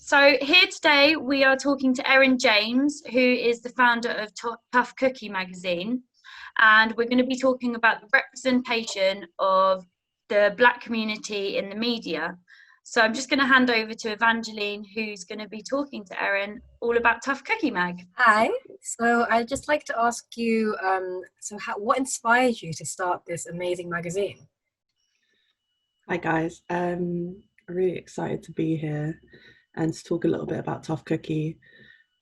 So here today we are talking to Erin James, who is the founder of Tough Cookie magazine, and we're going to be talking about the representation of the Black community in the media. So I'm just going to hand over to Evangeline, who's going to be talking to Erin all about Tough Cookie Mag. Hi. So I'd just like to ask you, what inspired you to start this amazing magazine? Hi guys, really excited to be here and to talk a little bit about Tough Cookie.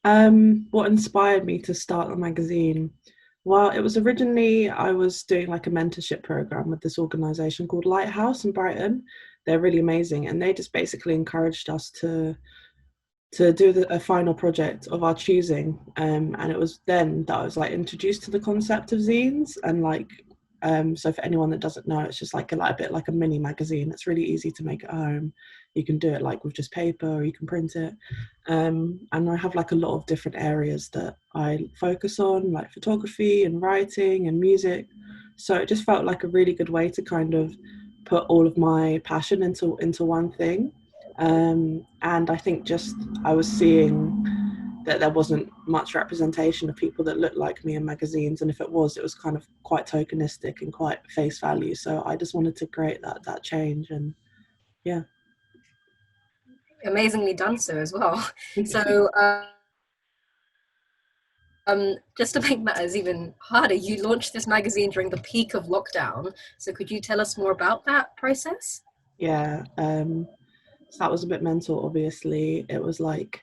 What inspired me to start the magazine? Well, it was originally, I was doing like a mentorship program with this organisation called Lighthouse in Brighton. They're really amazing, and they just basically encouraged us to do a final project of our choosing. And it was then that I was like introduced to the concept of zines, and so for anyone that doesn't know, it's just like a bit like a mini magazine. It's really easy to make at home. You can do it like with just paper, or you can print it. And I have like a lot of different areas that I focus on, like photography and writing and music. So it just felt like a really good way to kind of put all of my passion into one thing. And I think just I was seeing that there wasn't much representation of people that looked like me in magazines, and if it was kind of quite tokenistic and quite face value. So I just wanted to create that change, and yeah. Amazingly done so as well. So just to make matters even harder, you launched this magazine during the peak of lockdown. So could you tell us more about that process? Yeah, so that was a bit mental, obviously. It was like,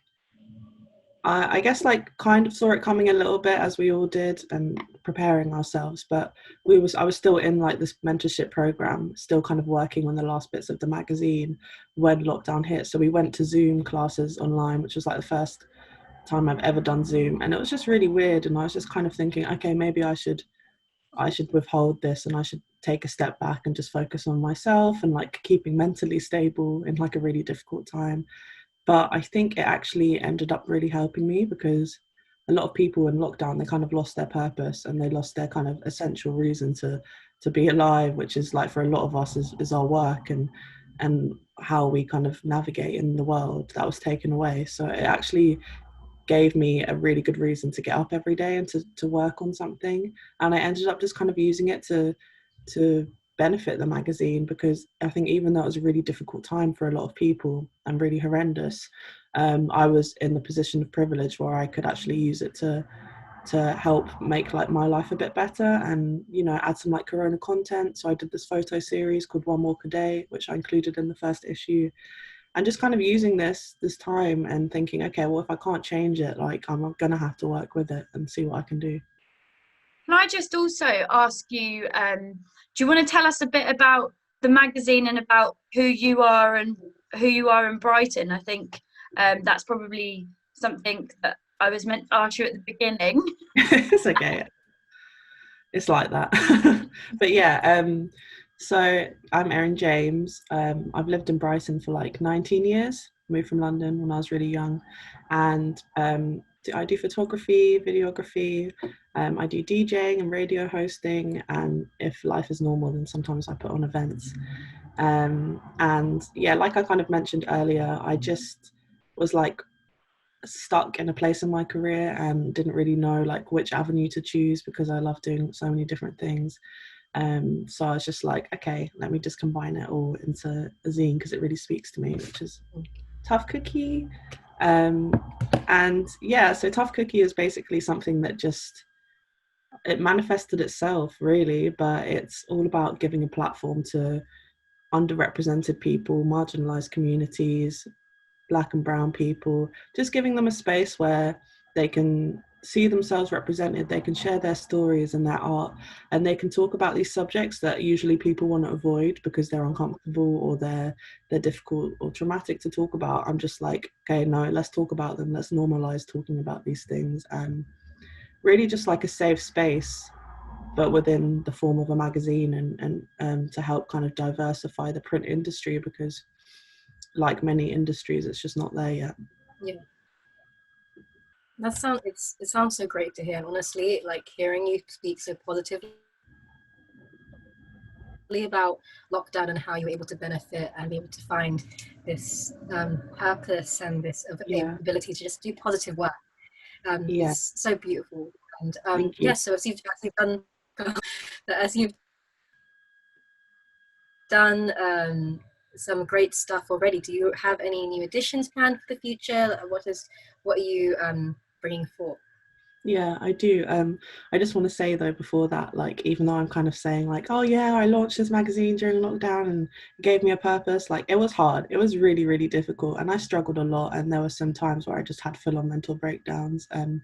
I guess like kind of saw it coming a little bit, as we all did, and preparing ourselves, but I was still in like this mentorship program, still kind of working on the last bits of the magazine when lockdown hit. So we went to Zoom classes online, which was like the first time I've ever done Zoom, and it was just really weird. And I was just kind of thinking, okay, maybe I should withhold this, and I should take a step back and just focus on myself and like keeping mentally stable in like a really difficult time. But I think it actually ended up really helping me, because a lot of people in lockdown, they kind of lost their purpose, and they lost their kind of essential reason to be alive, which is like for a lot of us is our work and how we kind of navigate in the world. That was taken away. So it actually gave me a really good reason to get up every day and to work on something. And I ended up just kind of using it to benefit the magazine, because I think even though it was a really difficult time for a lot of people and really horrendous, I was in the position of privilege where I could actually use it to help make like my life a bit better, and add some like corona content. So I did this photo series called One Walk a Day, which I included in the first issue, and just kind of using this time and thinking, okay, well, if I can't change it, like I'm gonna have to work with it and see what I can do. Can I just also ask you, do you want to tell us a bit about the magazine and about who you are and who you are in Brighton? I think that's probably something that I was meant to ask you at the beginning. It's okay. It's like that. But yeah, so I'm Erin James. I've lived in Brighton for like 19 years. Moved from London when I was really young, and I do photography, videography. I do DJing and radio hosting, and if life is normal, then sometimes I put on events. And yeah, like I kind of mentioned earlier, I just was like stuck in a place in my career and didn't really know like which avenue to choose, because I love doing so many different things. So I was just like, okay, let me just combine it all into a zine, because it really speaks to me, which is Tough Cookie. And yeah, so Tough Cookie is basically something that just, it manifested itself really, but it's all about giving a platform to underrepresented people, marginalized communities, Black and brown people, just giving them a space where they can see themselves represented, they can share their stories and their art, and they can talk about these subjects that usually people want to avoid because they're uncomfortable, or they're difficult or traumatic to talk about. I'm just like, okay, no, let's talk about them, let's normalize talking about these things, and really just like a safe space, but within the form of a magazine, and to help kind of diversify the print industry, because like many industries, it's just not there yet. Yeah. It sounds so great to hear. And honestly, like hearing you speak so positively about lockdown and how you were able to benefit and be able to find this purpose and this Yeah. ability to just do positive work. Yeah. It's so beautiful. And Thank you. so as you've done, as you've done some great stuff already, do you have any new additions planned for the future? What are you bringing forth? Yeah, I do. I just want to say though, before that, like, even though I'm kind of saying like, oh yeah, I launched this magazine during lockdown and it gave me a purpose, like it was hard. It was really, really difficult and I struggled a lot, and there were some times where I just had full on mental breakdowns and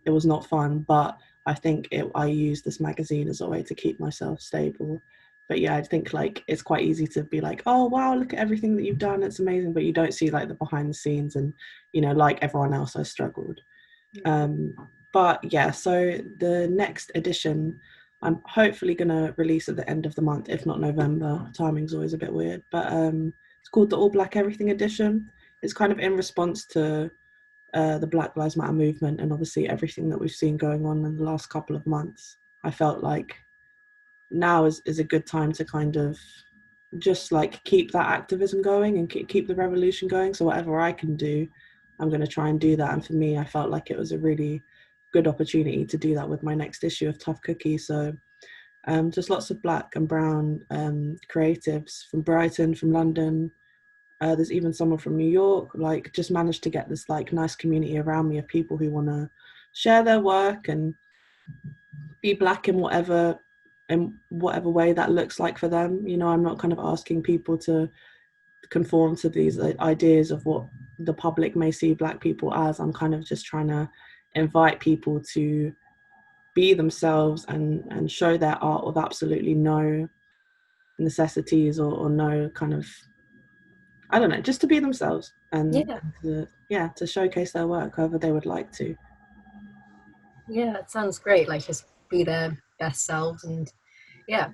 it was not fun. But I think I used this magazine as a way to keep myself stable. But yeah, I think like it's quite easy to be like, oh wow, look at everything that you've done, it's amazing, but you don't see like the behind the scenes, and like everyone else, I struggled. But yeah, so the next edition I'm hopefully going to release at the end of the month, if not November. Timing's always a bit weird, but it's called the All Black Everything edition. It's kind of in response to the Black Lives Matter movement and obviously everything that we've seen going on in the last couple of months. I felt like now is a good time to kind of just like keep that activism going and keep the revolution going. So whatever I can do, I'm going to try and do that. And for me, I felt like it was a really good opportunity to do that with my next issue of Tough Cookie. So just lots of black and brown creatives from Brighton, from London. There's even someone from New York. Like, just managed to get this like nice community around me of people who want to share their work and be black in whatever way that looks like for them. I'm not kind of asking people to conform to these ideas of what the public may see black people as. I'm kind of just trying to invite people to be themselves and show their art with absolutely no necessities or no kind of, I don't know, just to be themselves and to showcase their work however they would like to. Yeah, it sounds great. Like, just be their best selves. And yeah.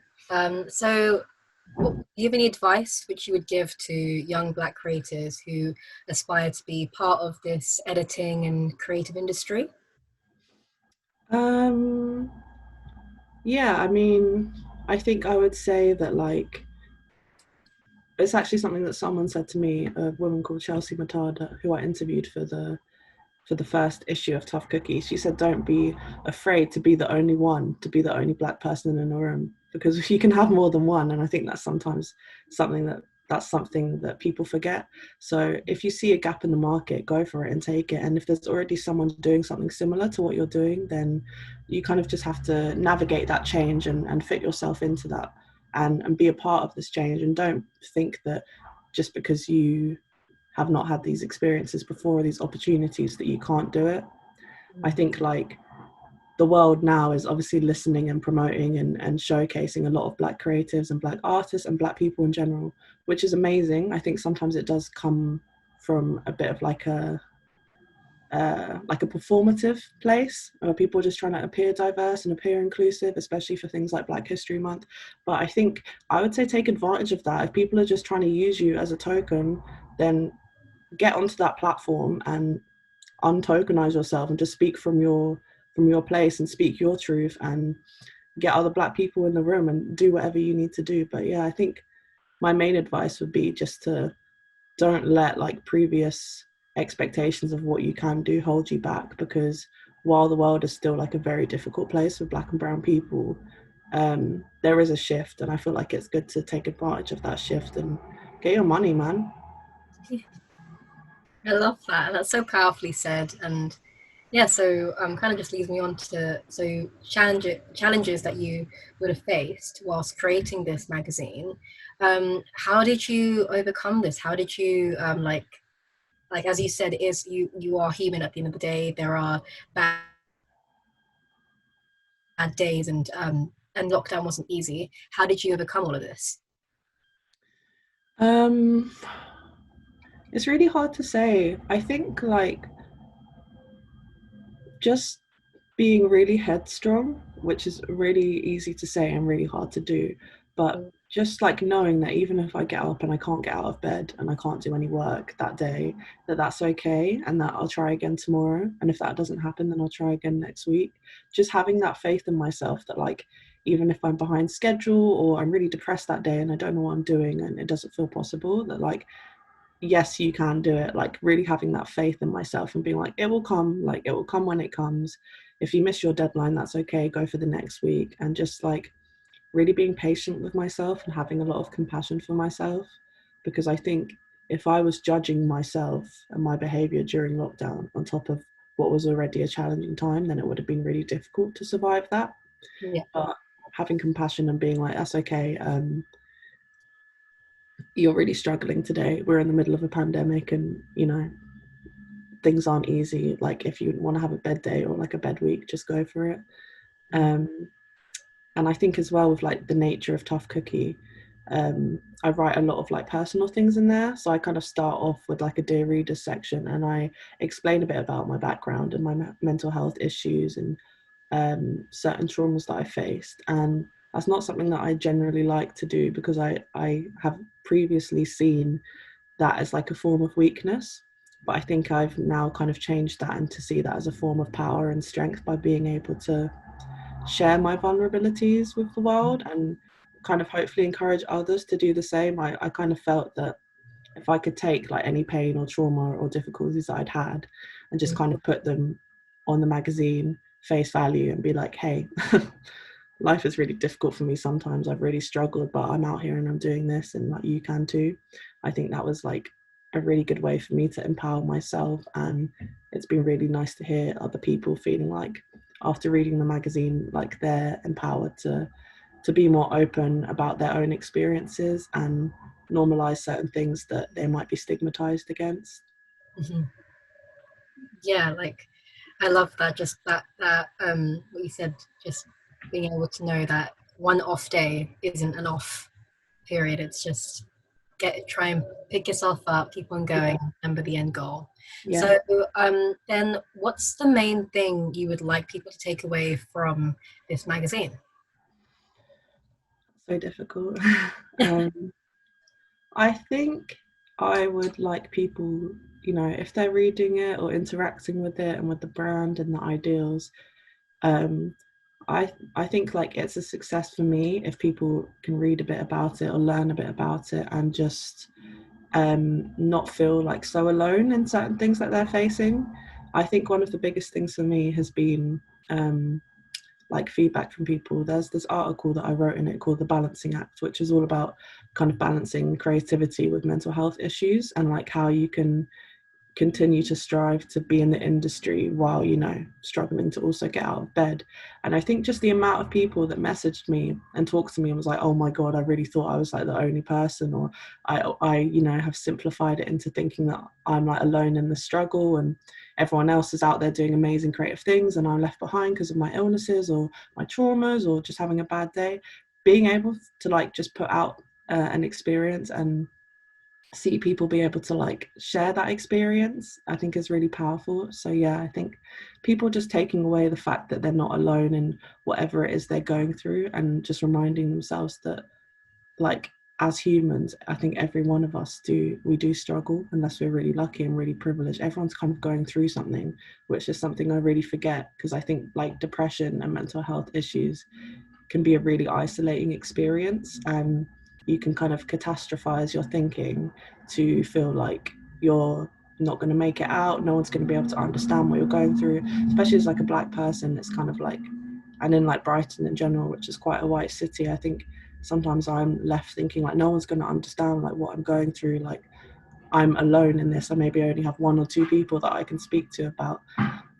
So do you have any advice which you would give to young black creators who aspire to be part of this editing and creative industry? Yeah, I mean, I think I would say that like it's actually something that someone said to me, a woman called Chelsea Matada, who I interviewed for the first issue of Tough Cookie. She said, don't be afraid to be the only one, to be the only black person in a room, because you can have more than one. And I think that's sometimes something that people forget. So if you see a gap in the market, go for it and take it. And if there's already someone doing something similar to what you're doing, then you kind of just have to navigate that change and fit yourself into that and be a part of this change. And don't think that just because you have not had these experiences before, these opportunities, that you can't do it. I think like the world now is obviously listening and promoting and showcasing a lot of black creatives and black artists and black people in general, which is amazing. I think sometimes it does come from a bit of like a performative place where people are just trying to appear diverse and appear inclusive, especially for things like Black History Month. But I think I would say take advantage of that. If people are just trying to use you as a token, then get onto that platform and untokenize yourself and just speak from your place and speak your truth and get other black people in the room and do whatever you need to do. But yeah, I think my main advice would be just to don't let like previous expectations of what you can do hold you back, because while the world is still like a very difficult place for black and brown people, there is a shift, and I feel like it's good to take advantage of that shift and get your money, man. I love that. And that's so powerfully said. And yeah, so kind of just leads me on to challenges that you would have faced whilst creating this magazine. How did you overcome this? How did you like as you said, is you are human at the end of the day. There are bad days, and lockdown wasn't easy. How did you overcome all of this? um it's really hard to say. I think like just being really headstrong, which is really easy to say and really hard to do, but just like knowing that even if I get up and I can't get out of bed and I can't do any work that day, that's okay, and that I'll try again tomorrow. And if that doesn't happen, then I'll try again next week. Just having that faith in myself that like even if I'm behind schedule or I'm really depressed that day and I don't know what I'm doing and it doesn't feel possible, that like, yes, you can do it. Like really having that faith in myself and being like, it will come, like it will come when it comes. If you miss your deadline, that's okay, go for the next week. And just like really being patient with myself and having a lot of compassion for myself, because I think if I was judging myself and my behavior during lockdown on top of what was already a challenging time, then it would have been really difficult to survive that. Yeah. But having compassion and being like, that's okay, you're really struggling today, we're in the middle of a pandemic, and you know, things aren't easy. Like if you want to have a bed day or like a bed week, just go for it. um and I think as well with like the nature of Tough Cookie, I write a lot of like personal things in there. So I kind of start off with like a Dear Readers section, and I explain a bit about my background and my mental health issues and certain traumas that I faced. And that's not something that I generally like to do, because I have previously seen that as like a form of weakness. But I think I've now kind of changed that and to see that as a form of power and strength by being able to share my vulnerabilities with the world and kind of hopefully encourage others to do the same. I kind of felt that if I could take like any pain or trauma or difficulties that I'd had and just kind of put them on the magazine face value and be like, hey, life is really difficult for me sometimes, I've really struggled, but I'm out here and I'm doing this, and like you can too. I think that was like a really good way for me to empower myself, and it's been really nice to hear other people feeling like after reading the magazine, like they're empowered to be more open about their own experiences and normalize certain things that they might be stigmatized against. Mm-hmm. Yeah, like I love that, just that what you said, just being able to know that one off day isn't an off period. It's just try and pick yourself up, keep on going, remember the end goal. Yeah. So then what's the main thing you would like people to take away from this magazine? So difficult. I think I would like people, you know, if they're reading it or interacting with it and with the brand and the ideals, um, I think like it's a success for me if people can read a bit about it or learn a bit about it and just not feel like so alone in certain things that they're facing. I think one of the biggest things for me has been like feedback from people. There's this article that I wrote in it called The Balancing Act, which is all about kind of balancing creativity with mental health issues and like how you can continue to strive to be in the industry while, you know, struggling to also get out of bed. And I think just the amount of people that messaged me and talked to me and was like, oh my God, I really thought I was like the only person, or I you know, have simplified it into thinking that I'm like alone in the struggle and everyone else is out there doing amazing creative things and I'm left behind because of my illnesses or my traumas or just having a bad day. Being able to like just put out an experience and see people be able to like share that experience, I think is really powerful. So yeah, I think people just taking away the fact that they're not alone in whatever it is they're going through, and just reminding themselves that like as humans, I think every one of us we do struggle, unless we're really lucky and really privileged. Everyone's kind of going through something, which is something I really forget, because I think like depression and mental health issues can be a really isolating experience, and you can kind of catastrophize your thinking to feel like you're not going to make it out, no one's going to be able to understand what you're going through, especially as like a Black person. It's kind of like, and in like Brighton in general, which is quite a white city, I think sometimes I'm left thinking like no one's going to understand like what I'm going through, like I'm alone in this. I maybe only have one or two people that I can speak to about.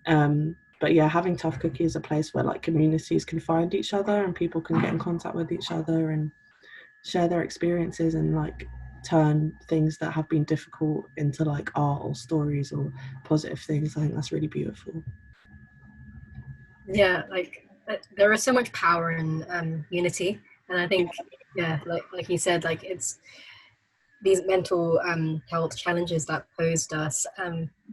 But yeah, having Tough Cookie is a place where like communities can find each other and people can get in contact with each other and share their experiences and like turn things that have been difficult into like art or stories or positive things. I think that's really beautiful. Yeah, like there is so much power in unity, and I think like you said, like it's these mental health challenges that posed us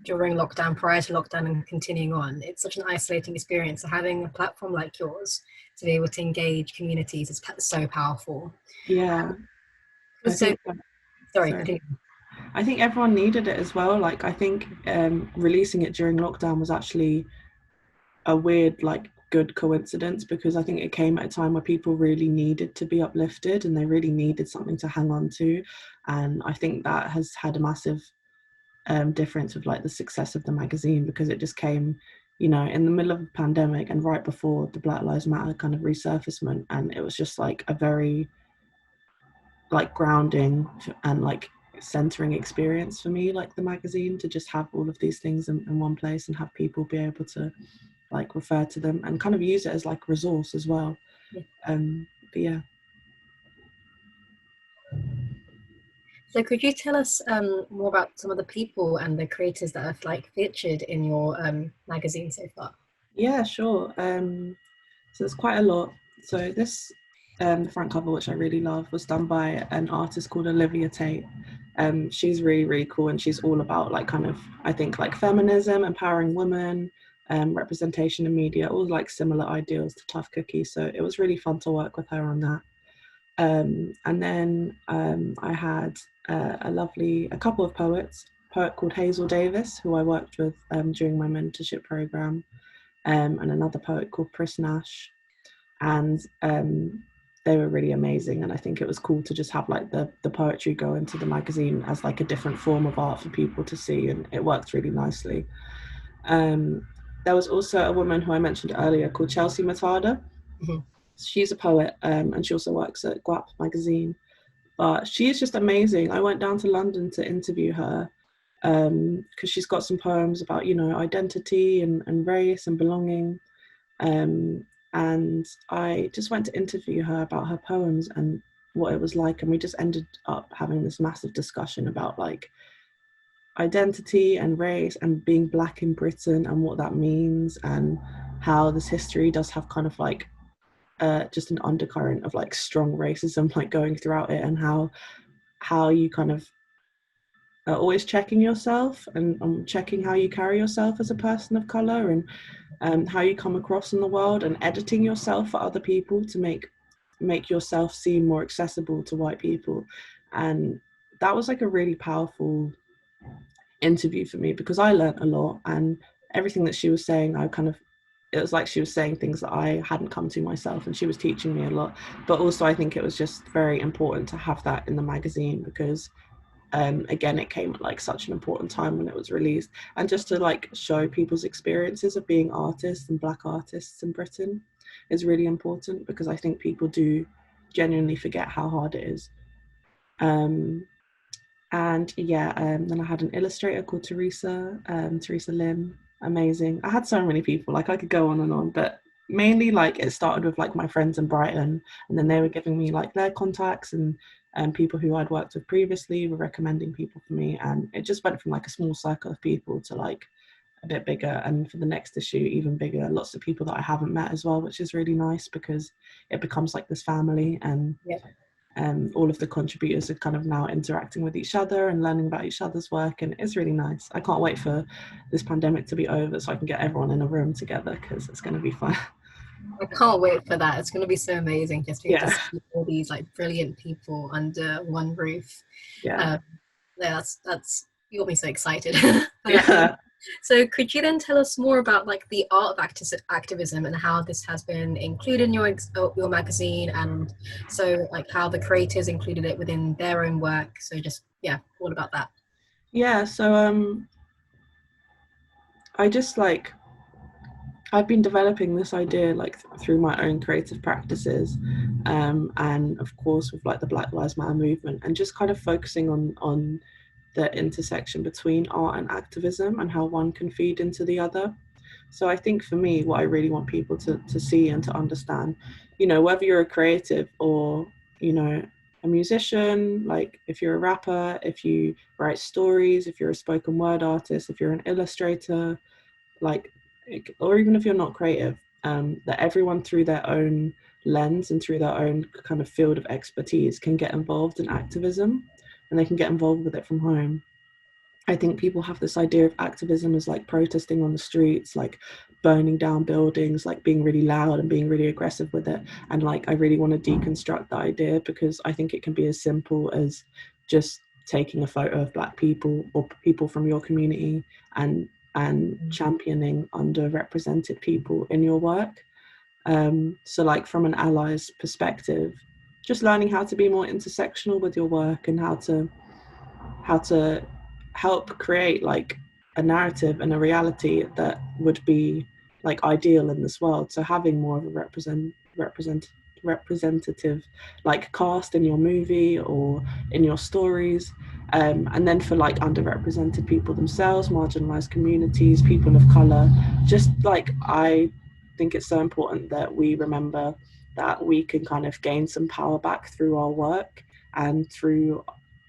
during lockdown, prior to lockdown, and continuing on. It's such an isolating experience. So having a platform like yours to be able to engage communities is so powerful. Yeah, I So, think. sorry, Sorry. continue. I think everyone needed it as well. Like I think releasing it during lockdown was actually a weird like good coincidence, because I think it came at a time where people really needed to be uplifted and they really needed something to hang on to. And I think that has had a massive difference with like the success of the magazine, because it just came, you know, in the middle of a pandemic and right before the Black Lives Matter kind of resurfacement. And it was just like a very like grounding and like centering experience for me, like the magazine, to just have all of these things in one place and have people be able to like refer to them and kind of use it as like a resource as well. But yeah. So could you tell us more about some of the people and the creators that have like featured in your magazine so far? Yeah, sure. So there's quite a lot. So this, the front cover, which I really love, was done by an artist called Olivia Tate. She's really, really cool, and she's all about like kind of, I think, like feminism, empowering women, representation in media, all like similar ideals to Tough Cookie. So it was really fun to work with her on that. And then I had a couple of poets, a poet called Hazel Davis, who I worked with during my mentorship program, and another poet called Pris Nash. And they were really amazing. And I think it was cool to just have like the poetry go into the magazine as like a different form of art for people to see, and it worked really nicely. There was also a woman who I mentioned earlier called Chelsea Matada. Mm-hmm. She's a poet, and she also works at Guap magazine. But she's just amazing. I went down to London to interview her because she's got some poems about, you know, identity and race and belonging. And I just went to interview her about her poems and what it was like. And we just ended up having this massive discussion about like identity and race and being Black in Britain and what that means, and how this history does have kind of like just an undercurrent of like strong racism like going throughout it, and how you kind of are always checking yourself and checking how you carry yourself as a person of color, and how you come across in the world, and editing yourself for other people to make yourself seem more accessible to white people. And that was like a really powerful interview for me, because I learned a lot, and everything that she was saying, it was like she was saying things that I hadn't come to myself, and she was teaching me a lot. But also I think it was just very important to have that in the magazine, because again, it came at like such an important time when it was released, and just to like show people's experiences of being artists and Black artists in Britain is really important, because I think people do genuinely forget how hard it is. And yeah, then I had an illustrator called Teresa Lim, amazing. I had so many people, like I could go on and on, but mainly like it started with like my friends in Brighton, and then they were giving me like their contacts, and people who I'd worked with previously were recommending people for me, and it just went from like a small circle of people to like a bit bigger, and for the next issue even bigger, lots of people that I haven't met as well, which is really nice, because it becomes like this family. And yeah. All of the contributors are kind of now interacting with each other and learning about each other's work, and it's really nice. I can't wait for this pandemic to be over so I can get everyone in a room together, because it's going to be fun. I can't wait for that. It's going to be so amazing just to see all these like brilliant people under one roof. Yeah. Yeah, that's you got me so excited. Yeah. So could you then tell us more about like the art of activism and how this has been included in your magazine, and so like how the creators included it within their own work? So just all about that. Yeah, so I've been developing this idea like through my own creative practices, and of course with like the Black Lives Matter movement, and just kind of focusing on the intersection between art and activism and how one can feed into the other. So I think for me, what I really want people to see and to understand, you know, whether you're a creative or, you know, a musician, like if you're a rapper, if you write stories, if you're a spoken word artist, if you're an illustrator, like, or even if you're not creative, that everyone through their own lens and through their own kind of field of expertise can get involved in activism, and they can get involved with it from home. I think people have this idea of activism as like protesting on the streets, like burning down buildings, like being really loud and being really aggressive with it. And like, I really want to deconstruct that idea, because I think it can be as simple as just taking a photo of Black people or people from your community and championing underrepresented people in your work. So like from an ally's perspective, just learning how to be more intersectional with your work and how to help create like a narrative and a reality that would be like ideal in this world. So having more of a representative like cast in your movie or in your stories, and then for like underrepresented people themselves, marginalized communities, people of color, just like I think it's so important that we remember that we can kind of gain some power back through our work and through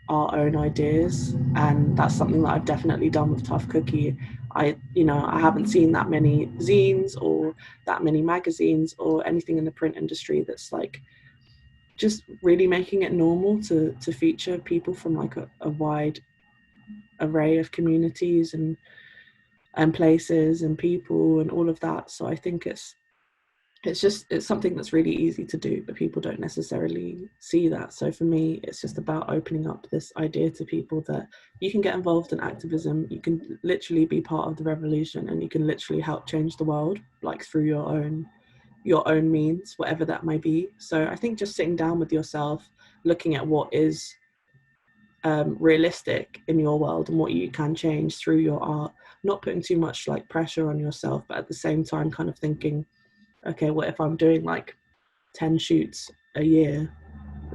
our own ideas. And that's something that I've definitely done with Tough Cookie. I haven't seen that many zines or that many magazines or anything in the print industry that's like just really making it normal to feature people from like a wide array of communities and places and people and all of that. So I think it's something that's really easy to do, but people don't necessarily see that. So for me, it's just about opening up this idea to people that you can get involved in activism, you can literally be part of the revolution, and you can literally help change the world like through your own means, whatever that may be. So I think just sitting down with yourself, looking at what is realistic in your world and what you can change through your art, not putting too much like pressure on yourself, but at the same time kind of thinking, okay, what if I'm doing like 10 shoots a year,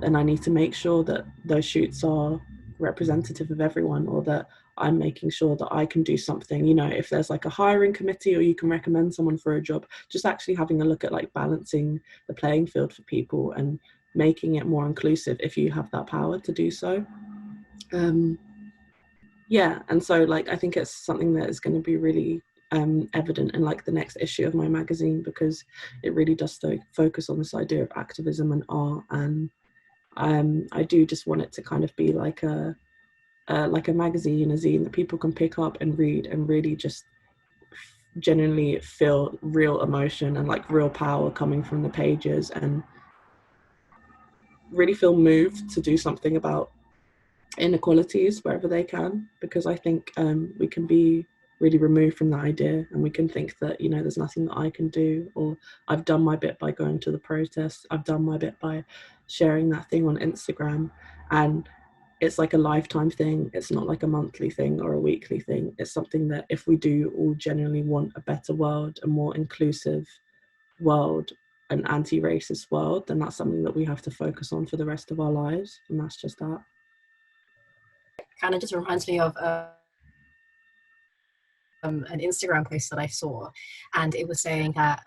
and I need to make sure that those shoots are representative of everyone, or that I'm making sure that I can do something, if there's like a hiring committee or you can recommend someone for a job, just actually having a look at like balancing the playing field for people and making it more inclusive if you have that power to do so. Yeah, and so like I think it's something that is going to be really evident in like the next issue of my magazine, because it really does focus on this idea of activism and art. And I do just want it to kind of be like a magazine, a zine that people can pick up and read and really just genuinely feel real emotion and like real power coming from the pages, and really feel moved to do something about inequalities wherever they can, because I think we can be really removed from that idea, and we can think that there's nothing that I can do, or I've done my bit by going to the protests, I've done my bit by sharing that thing on Instagram, and it's like a lifetime thing. It's not like a monthly thing or a weekly thing. It's something that if we do all genuinely want a better world, a more inclusive world, an anti-racist world, then that's something that we have to focus on for the rest of our lives, and that's just that. Kind of just reminds me of an Instagram post that I saw, and it was saying that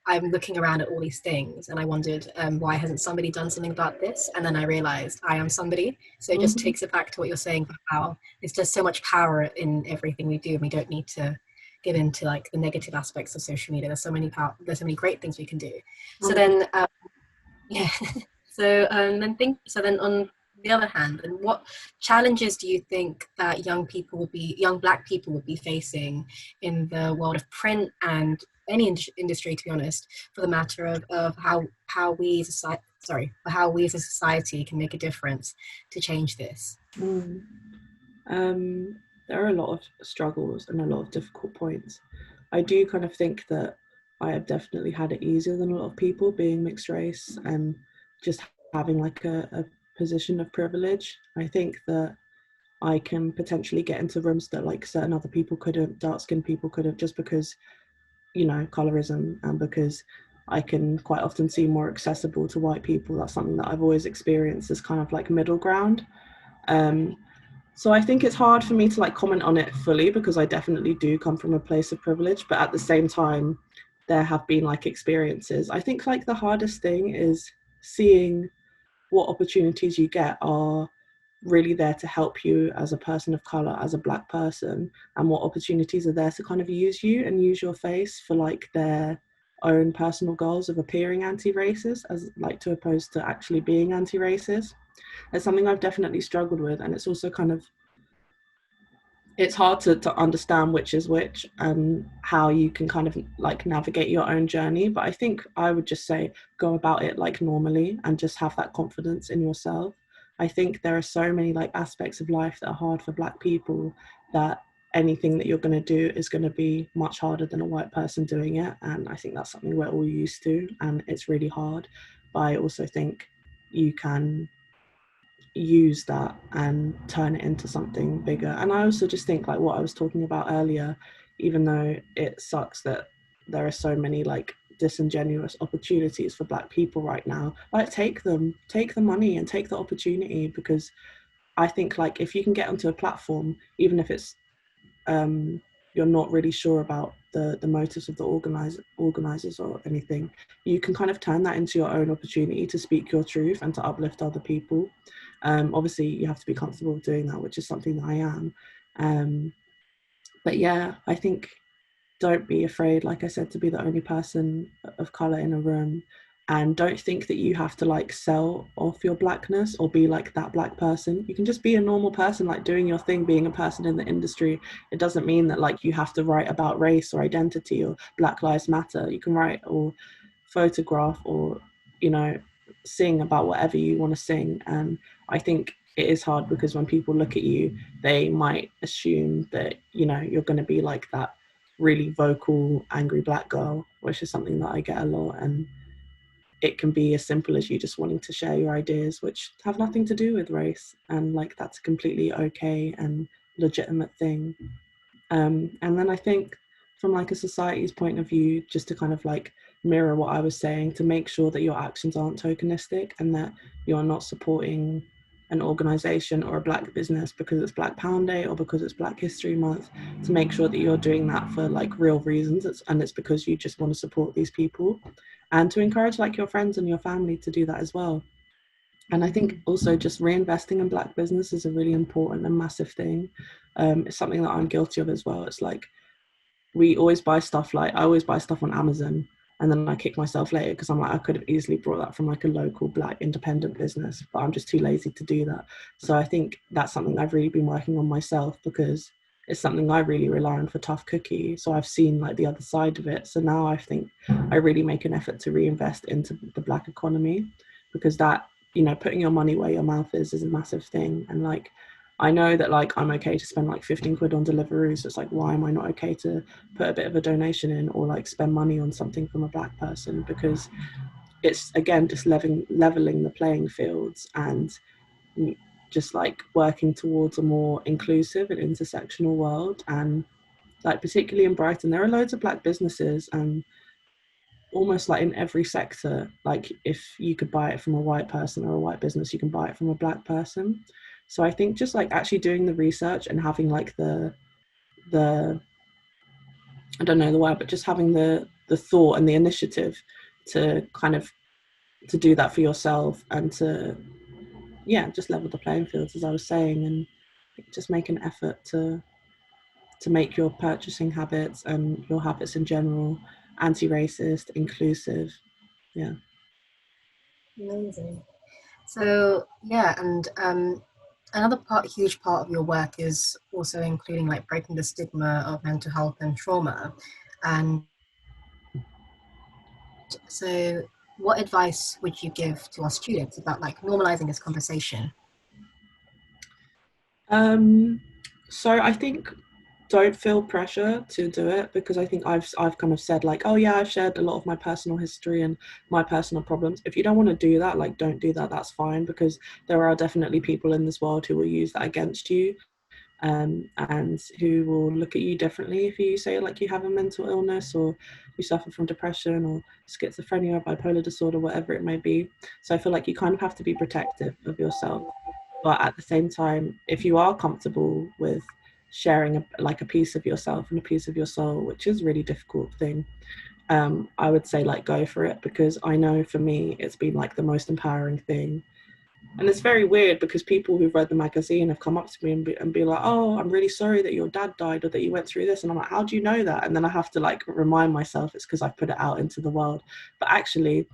I'm looking around at all these things and I wondered why hasn't somebody done something about this, and then I realized I am somebody. So it just takes it back to what you're saying about how there's just so much power in everything we do, and we don't need to get into like the negative aspects of social media. There's so many great things we can do. So then yeah so then on the other hand, and what challenges do you think that young Black people would be facing in the world of print and any industry, to be honest, for the matter of how we as a society can make a difference to change this? There are a lot of struggles and a lot of difficult points. I do kind of think that I have definitely had it easier than a lot of people being mixed race and just having like a position of privilege. I think that I can potentially get into rooms that like certain other people couldn't, dark-skinned people couldn't, just because, colorism, and because I can quite often seem more accessible to white people. That's something that I've always experienced as kind of like middle ground. So I think it's hard for me to like comment on it fully, because I definitely do come from a place of privilege, but at the same time, there have been like experiences. I think like the hardest thing is seeing what opportunities you get are really there to help you as a person of color, as a Black person, and what opportunities are there to kind of use you and use your face for like their own personal goals of appearing anti-racist, as like to opposed to actually being anti-racist. It's something I've definitely struggled with, and it's also kind of, it's hard to understand which is which and how you can kind of like navigate your own journey. But I think I would just say go about it like normally and just have that confidence in yourself. I think there are so many like aspects of life that are hard for Black people that anything that you're going to do is going to be much harder than a white person doing it. And I think that's something we're all used to, and it's really hard. But I also think you can use that and turn it into something bigger. And I also just think, like what I was talking about earlier, even though it sucks that there are so many like disingenuous opportunities for Black people right now, like take the money and take the opportunity, because I think like if you can get onto a platform, even if it's you're not really sure about the motives of the organizers or anything, you can kind of turn that into your own opportunity to speak your truth and to uplift other people. Obviously you have to be comfortable with doing that, which is something that I am. But yeah, I think don't be afraid, like I said, to be the only person of color in a room, and don't think that you have to like sell off your Blackness or be like that Black person. You can just be a normal person, like doing your thing, being a person in the industry. It doesn't mean that like you have to write about race or identity or Black Lives Matter. You can write or photograph or, you know, sing about whatever you want to sing. And I think it is hard because when people look at you, they might assume that, you know, you're going to be like that really vocal, angry Black girl, which is something that I get a lot. And it can be as simple as you just wanting to share your ideas, which have nothing to do with race. And like, that's a completely okay and legitimate thing. And then I think from like a society's point of view, just to kind of like mirror what I was saying, to make sure that your actions aren't tokenistic and that you're not supporting an organization or a Black business because it's Black Pound Day or because it's Black History Month, to make sure that you're doing that for like real reasons, and it's because you just want to support these people, and to encourage like your friends and your family to do that as well. And I think also just reinvesting in Black business is a really important and massive thing. It's something that I'm guilty of as well. It's like we always buy stuff, like I always buy stuff on Amazon, and then I kick myself later because I'm like, I could have easily brought that from like a local Black independent business, but I'm just too lazy to do that. So I think that's something I've really been working on myself, because it's something I really rely on for Tough Cookie. So I've seen like the other side of it. So now I think I really make an effort to reinvest into the Black economy, because that, you know, putting your money where your mouth is a massive thing. And like, I know that like I'm okay to spend like 15 quid on Deliveroo, so it's like, why am I not okay to put a bit of a donation in or like spend money on something from a Black person? Because it's again just leveling the playing fields, and just like working towards a more inclusive and intersectional world. And like particularly in Brighton, there are loads of Black businesses, and almost like in every sector, like if you could buy it from a white person or a white business, you can buy it from a Black person. So I think just like actually doing the research and having like the I don't know the word, but just having the thought and the initiative to kind of to do that for yourself, and to just level the playing fields, as I was saying, and just make an effort to make your purchasing habits and your habits in general anti-racist, inclusive. Yeah. Amazing. So yeah, and another huge part of your work is also including like breaking the stigma of mental health and trauma. And so, what advice would you give to our students about like normalizing this conversation? So I think don't feel pressure to do it, because I think I've kind of said like, oh yeah, I've shared a lot of my personal history and my personal problems. If you don't want to do that, like don't do that, that's fine, because there are definitely people in this world who will use that against you, and who will look at you differently if you say like you have a mental illness or you suffer from depression or schizophrenia or bipolar disorder, whatever it may be. So I feel like you kind of have to be protective of yourself, but at the same time, if you are comfortable with sharing like a piece of yourself and a piece of your soul, which is a really difficult thing, I would say like go for it, because I know for me it's been like the most empowering thing. And it's very weird because people who've read the magazine have come up to me and be like, oh, I'm really sorry that your dad died or that you went through this. And I'm like, how do you know that? And then I have to like remind myself it's because I've put it out into the world. But actually,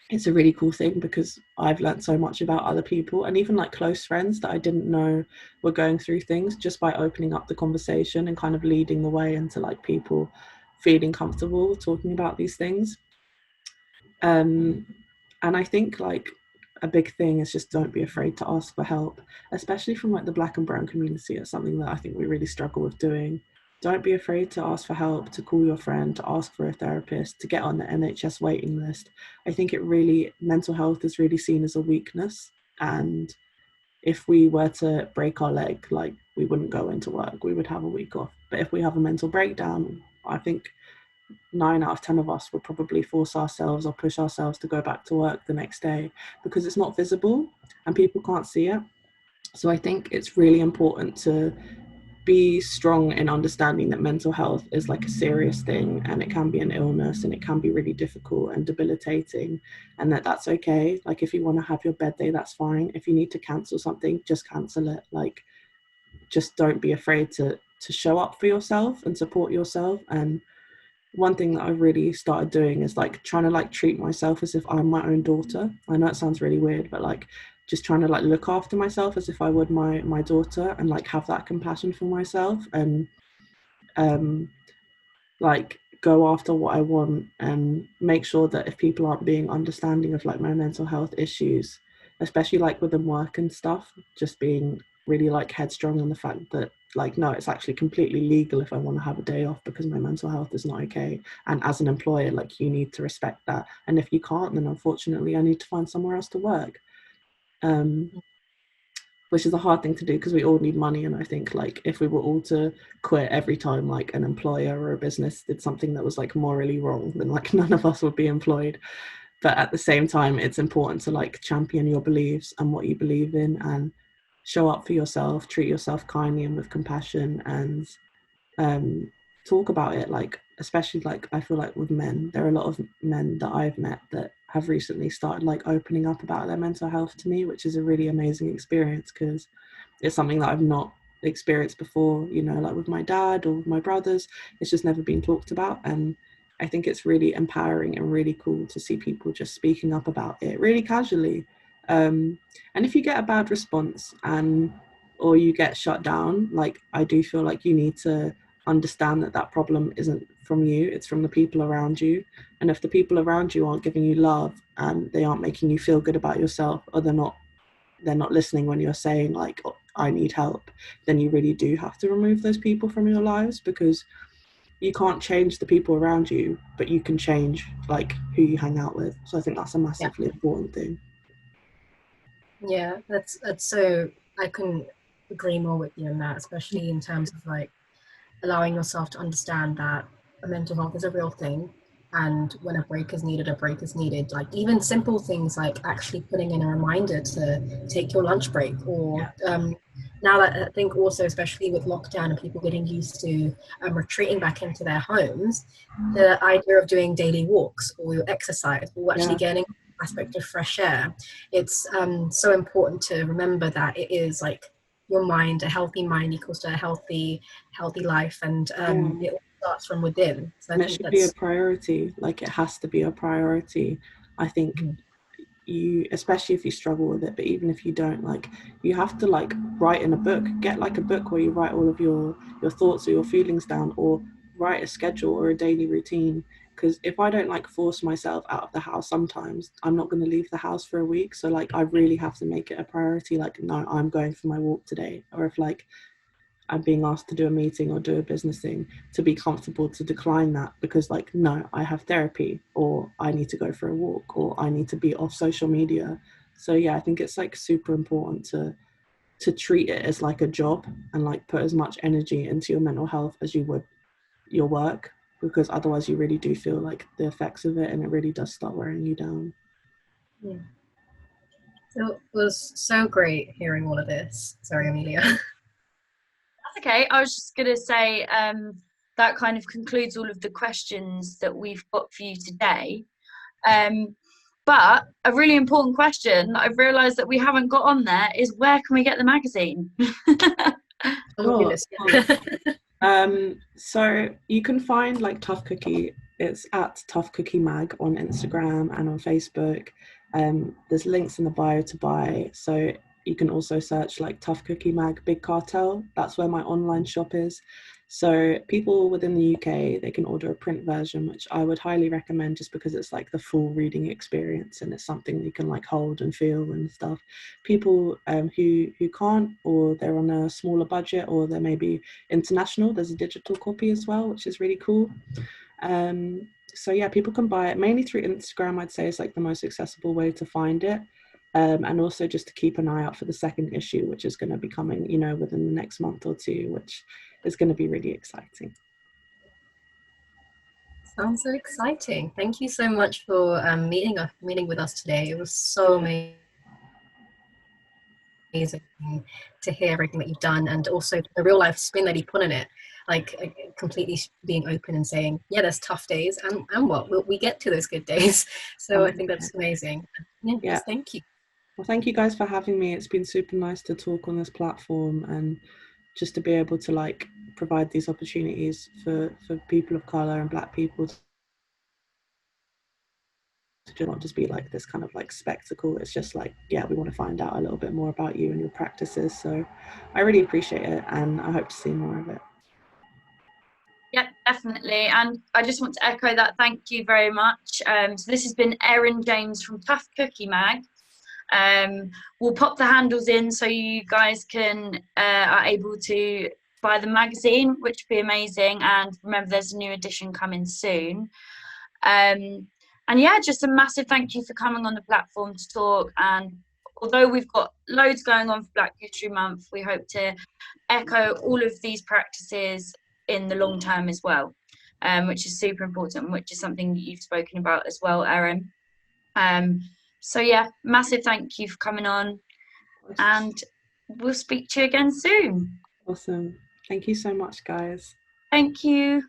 it's a really cool thing because I've learned so much about other people, and even like close friends that I didn't know were going through things, just by opening up the conversation and kind of leading the way into like people feeling comfortable talking about these things. And I think like a big thing is just don't be afraid to ask for help, especially from like the Black and brown community. It's something that I think we really struggle with doing. Don't be afraid to ask for help, to call your friend, to ask for a therapist, to get on the NHS waiting list. I think mental health is really seen as a weakness. And if we were to break our leg, like, we wouldn't go into work, we would have a week off. But if we have a mental breakdown, I think 9 out of 10 of us would probably force ourselves or push ourselves to go back to work the next day, because it's not visible and people can't see it. So I think it's really important to be strong in understanding that mental health is like a serious thing, and it can be an illness, and it can be really difficult and debilitating, and that's okay. Like, if you want to have your bed day, that's fine. If you need to cancel something, just cancel it. Like, just don't be afraid to show up for yourself and support yourself. And one thing that I've really started doing is like trying to like treat myself as if I'm my own daughter. I know it sounds really weird, but like just trying to like look after myself as if I would my daughter, and like have that compassion for myself, and um like go after what I want, and make sure that if people aren't being understanding of like my mental health issues, especially like within work and stuff, just being really like headstrong on the fact that like, no, it's actually completely legal if I want to have a day off because my mental health is not okay. And as an employer, like, you need to respect that. And if you can't, then unfortunately I need to find somewhere else to work. Which is a hard thing to do because we all need money. And I think like if we were all to quit every time like an employer or a business did something that was like morally wrong, then like none of us would be employed. But at the same time, it's important to like champion your beliefs and what you believe in, and show up for yourself, treat yourself kindly and with compassion, and talk about it. Like, especially like I feel like with men, there are a lot of men that I've met that have recently started like opening up about their mental health to me, which is a really amazing experience, because it's something that I've not experienced before, you know, like with my dad or with my brothers. It's just never been talked about. And I think it's really empowering and really cool to see people just speaking up about it really casually. And if you get a bad response and or you get shut down, like, I do feel like you need to understand that that problem isn't from you, it's from the people around you. And if the people around you aren't giving you love, and they aren't making you feel good about yourself, or they're not listening when you're saying like, oh, I need help, then you really do have to remove those people from your lives, because you can't change the people around you, but you can change like who you hang out with. So I think that's a massively important thing. Yeah, that's so, I couldn't agree more with you on that, especially in terms of like allowing yourself to understand that mental health is a real thing, and when a break is needed, a break is needed. Like, even simple things like actually putting in a reminder to take your lunch break, or now that I think also, especially with lockdown and people getting used to retreating back into their homes, the idea of doing daily walks or your exercise, or actually getting aspect of fresh air. It's so important to remember that it is like your mind, a healthy mind equals to a healthy life, and it all starts from within. So and it should be a priority. Like, it has to be a priority. I think you, especially if you struggle with it, but even if you don't, like, you have to like write in a book, get like a book where you write all of your thoughts or your feelings down, or write a schedule or a daily routine. Because if I don't like force myself out of the house, sometimes I'm not going to leave the house for a week. So like, I really have to make it a priority. Like, no, I'm going for my walk today. Or if like I'm being asked to do a meeting or do a business thing, to be comfortable to decline that, because like, no, I have therapy, or I need to go for a walk, or I need to be off social media. So yeah, I think it's like super important to treat it as like a job, and like put as much energy into your mental health as you would your work, because otherwise you really do feel like the effects of it, and it really does start wearing you down. Yeah. So it was so great hearing all of this. Sorry, Amelia. That's okay. I was just going to say that kind of concludes all of the questions that we've got for you today. But a really important question that I've realised that we haven't got on there is, where can we get the magazine? Sure. So you can find like Tough Cookie. It's at Tough Cookie Mag on Instagram and on Facebook. There's links in the bio to buy. So you can also search like Tough Cookie Mag Big Cartel. That's where my online shop is. So people within the UK, they can order a print version, which I would highly recommend just because it's like the full reading experience and it's something you can like hold and feel and stuff. People who can't, or they're on a smaller budget, or they're maybe international, there's a digital copy as well, which is really cool. So yeah, people can buy it mainly through Instagram. I'd say is like the most accessible way to find it. And also just to keep an eye out for the second issue, which is going to be coming, you know, within the next month or two, which is going to be really exciting. Sounds so exciting. Thank you so much for meeting with us today. It was so amazing to hear everything that you've done, and also the real life spin that you put in it, like completely being open and saying, yeah, there's tough days, and what we get to those good days. So I think that's amazing. Yeah, just thank you. Well, thank you guys for having me. It's been super nice to talk on this platform and just to be able to like provide these opportunities for people of color and Black people to not just be like this kind of like spectacle. It's just like, yeah, we want to find out a little bit more about you and your practices. So I really appreciate it, and I hope to see more of it. Yeah, definitely. And I just want to echo that. Thank you very much. So this has been Erin James from Tough Cookie Mag. We'll pop the handles in so you guys can are able to buy the magazine, which would be amazing. And remember, there's a new edition coming soon. And yeah, just a massive thank you for coming on the platform to talk. And although we've got loads going on for Black History Month, we hope to echo all of these practices in the long term as well, which is super important, which is something that you've spoken about as well, Erin. So yeah, massive thank you for coming on, and we'll speak to you again soon. Awesome. Thank you so much, guys. Thank you.